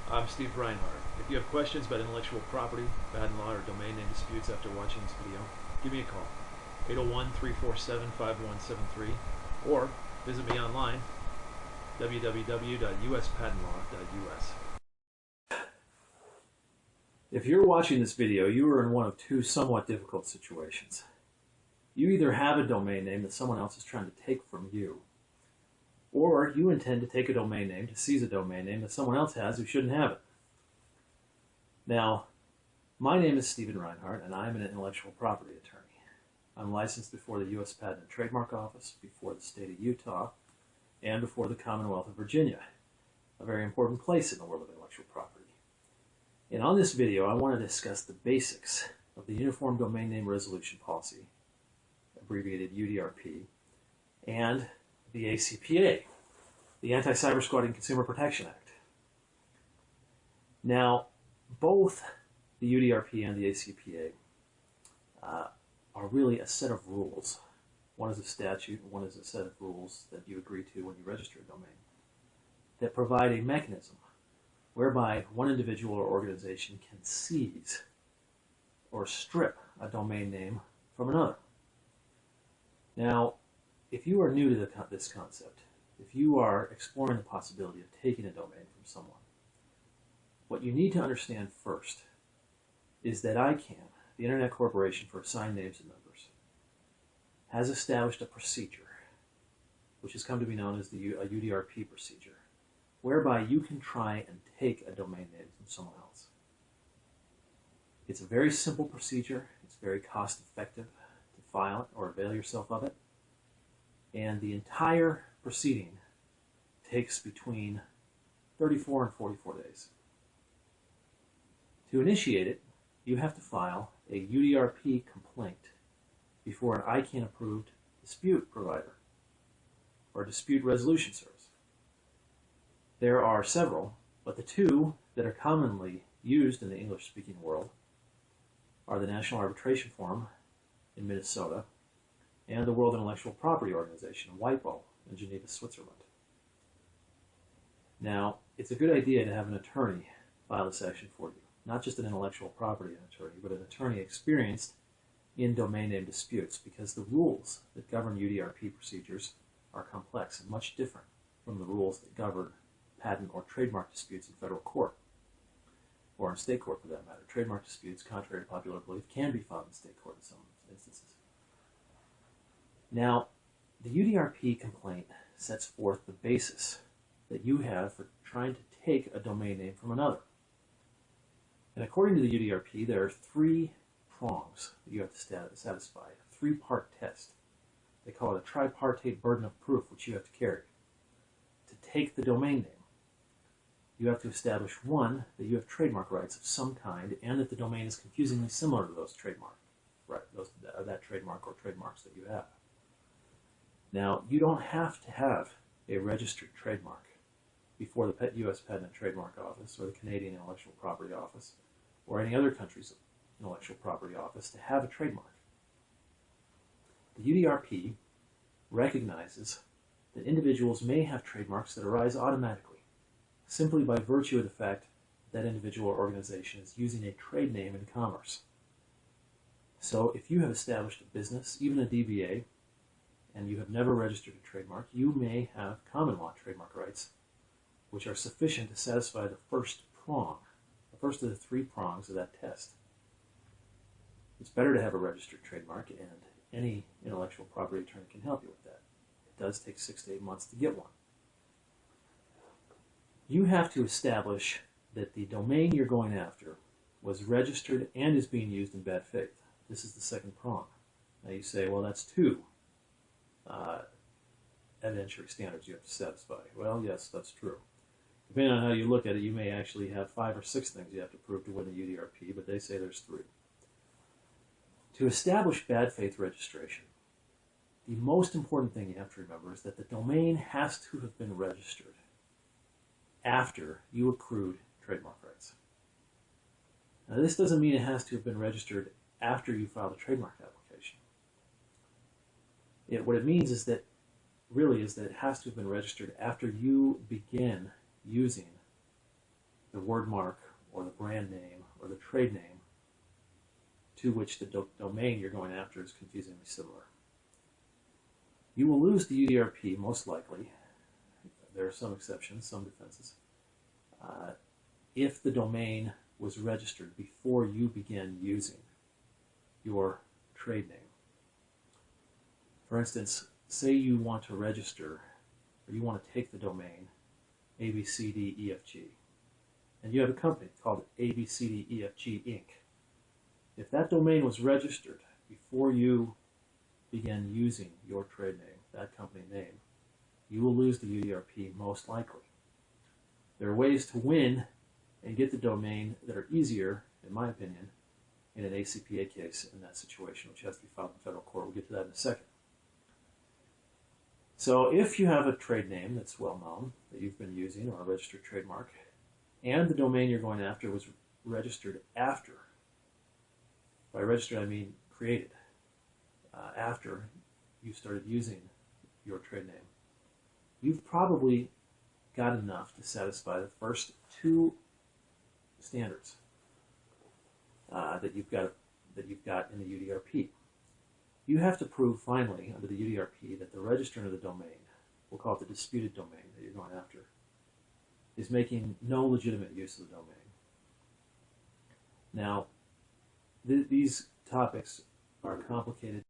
I'm Steve Reinhardt. If you have questions about intellectual property, patent law, or domain name disputes after watching this video, give me a call, 801-347-5173, or visit me online, www.uspatentlaw.us. If you're watching this video, you are in one of two somewhat difficult situations. You either have a domain name that someone else is trying to take from you, or you intend to take a domain name, to seize a domain name that someone else has who shouldn't have it. Now, my name is Stephen Reinhardt, and I'm an intellectual property attorney. I'm licensed before the U.S. Patent and Trademark Office, before the state of Utah, and before the Commonwealth of Virginia, a very important place in the world of intellectual property. And on this video, I want to discuss the basics of the Uniform Domain Name Resolution Policy, abbreviated UDRP, and the ACPA, the Anti-Cybersquatting Consumer Protection Act. Now, both the UDRP and the ACPA are really a set of rules. One is a statute, and one is a set of rules that you agree to when you register a domain that provide a mechanism whereby one individual or organization can seize or strip a domain name from another. Now, if you are new to this concept, if you are exploring the possibility of taking a domain from someone, what you need to understand first is that ICANN, the Internet Corporation for Assigned Names and Numbers, has established a procedure, which has come to be known as a UDRP procedure, whereby you can try and take a domain name from someone else. It's a very simple procedure. It's very cost effective to file it or avail yourself of it. And the entire proceeding takes between 34 and 44 days. To initiate it, you have to file a UDRP complaint before an ICANN-approved dispute provider or dispute resolution service. There are several, but the two that are commonly used in the English-speaking world are the National Arbitration Forum in Minnesota and the World Intellectual Property Organization, WIPO, in Geneva, Switzerland. Now, it's a good idea to have an attorney file this action for you. Not just an intellectual property attorney, but an attorney experienced in domain name disputes, because the rules that govern UDRP procedures are complex and much different from the rules that govern patent or trademark disputes in federal court, or in state court for that matter. Trademark disputes, contrary to popular belief, can be filed in state court in some instances. Now, the UDRP complaint sets forth the basis that you have for trying to take a domain name from another. And according to the UDRP, there are three prongs that you have to satisfy, a three-part test. They call it a tripartite burden of proof, which you have to carry. To take the domain name, you have to establish, one, that you have trademark rights of some kind, and that the domain is confusingly similar to those trademark, right, that trademark or trademarks that you have. Now, you don't have to have a registered trademark before the U.S. Patent and Trademark Office or the Canadian Intellectual Property Office or any other country's intellectual property office to have a trademark. The UDRP recognizes that individuals may have trademarks that arise automatically, simply by virtue of the fact that individual or organization is using a trade name in commerce. So if you have established a business, even a DBA, and you have never registered a trademark, you may have common law trademark rights, which are sufficient to satisfy the first prong, the first of the three prongs of that test. It's better to have a registered trademark, and any intellectual property attorney can help you with that. It does take 6 to 8 months to get one. You have to establish that the domain you're going after was registered and is being used in bad faith. This is the second prong. Now you say, well, that's two evidentiary standards you have to satisfy. Well, yes, that's true. Depending on how you look at it, you may actually have 5 or 6 things you have to prove to win the UDRP, but they say there's 3. To establish bad faith registration, the most important thing you have to remember is that the domain has to have been registered after you accrued trademark rights. Now, this doesn't mean it has to have been registered after you filed a trademark application. What it means is that it has to have been registered after you begin using the word mark or the brand name or the trade name to which the domain you're going after is confusingly similar. You will lose the UDRP most likely. There are some exceptions, some defenses. If the domain was registered before you began using your trade name. For instance, say you want to register or you want to take the domain ABCDEFG, and you have a company called ABCDEFG Inc. If that domain was registered before you began using your trade name, that company name, you will lose the UDRP most likely. There are ways to win and get the domain that are easier, in my opinion, in an ACPA case in that situation, which has to be filed in federal court. We'll get to that in a second. So if you have a trade name that's well known, that you've been using, or a registered trademark, and the domain you're going after was registered after, by registered I mean created, after you started using your trade name, you've probably got enough to satisfy the first two standards that you've got in the UDRP. You have to prove finally under the UDRP that the registrant of the domain, we'll call it the disputed domain that you're going after, is making no legitimate use of the domain. Now, these topics are complicated